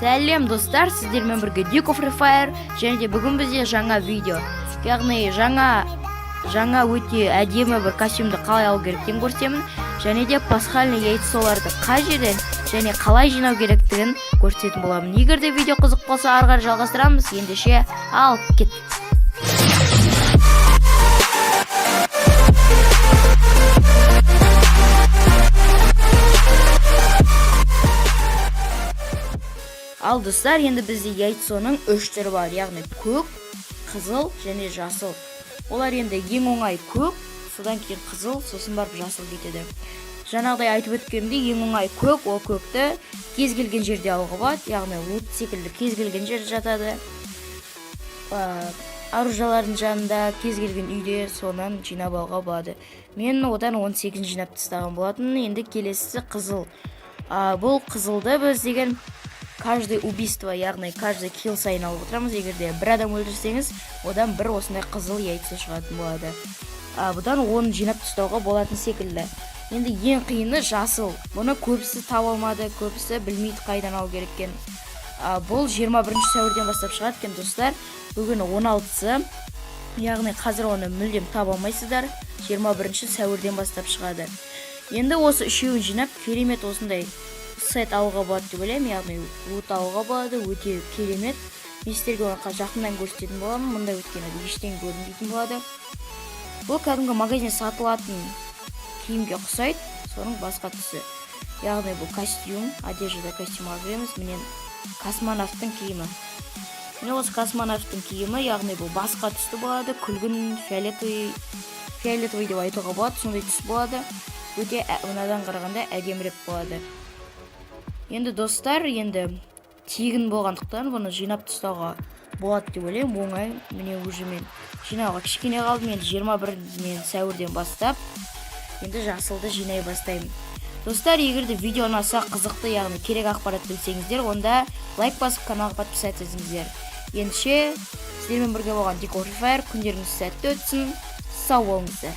Сәлем достар, сіздермен бірге Duke of Free Fire, және де бүгін бізде жаңа видео. Яғни жаңа өте әдемі бір костюмды қалай алу керектігін көрсетемін, және де пасхальный яйцоларды қай жерден және қалай жинау керектігін көрсететін боламын. Егер де видео қызық болса, ары қарай жалғастырамыз. Ендеше ал кеттік. Ал достар, енді бізде яйцоның 3 түрі бар, яғни көк, қызыл және жасыл. Олар енді ең оңай көк, содан кейін қызыл, сосын барып жасыл кетеді. Жаңағыдай айтып өткенімдей, ең оңай көк, ол көкті кез келген жерде алуға болады, яғни лут секілді кез келген жерде жатады. Оружиялардың жанында, кез келген үйде сонан жинап алуға болады. Мен одан 18 жинап тастаған болатын. Енді келесісі қызыл. Бұл қызылды біз деген каждый убийство, яғни каждый килл сайын алып отырамыз. Егерде бір адам өлтірсеңіз, одан бір осындай қызыл яйцо шығатын болады. Бұдан 10 жинап тастауға болатын секілді. Енді ең қиыны жасыл. Бұны көбісі таба алмады, көбісі білмейді қайдан алу кереккен. Бұл 21 сәуірден бастап шығады екен достар. Бүгін 16-сы, яғни қазір оны мүлдем таба алмайсыздар. 21 сәуірден бастап шығады. Енді осы үшеуін жинап, керемет осындай сет алуға болады деп ойлаймын, яғни лут алуға болады, өте керемет. Мен сіздерге оны жақыннан көрсететін боламын, мұндай өткені ештеңе көрінбейтін болады. Бұл кәдімгі магазин сатылатын киімге ұқсайды, соның басқа түсі. Яғни бұл костюм, одежда костюм алып, менен космонавттың киімі. Міне осы космонавттың киімі, яғни бұл басқа түсті болады, күлгін, фиолетовый деп айтуға болады, сондай түс болады. Өте мынадан қарағанда әдемірек болады. Енді достар, енді тегін болғандықтан бұны жинап тастауға болады деп ойлаймын. Оңай, міне уже мен жинауға кішкене қалдым. Енді 21 сәуірден бастап енді жасылды жинай бастаймын. Достар, егерде видео ұнаса, қызықты, яғни керек ақпарат білсеңіздер, онда лайк басып каналға подписаться етіңіздер. Ендеше сіздермен бірге болған Duke of Free Fire, күндеріңіз сәтті өтсін. Сау болыңыздар.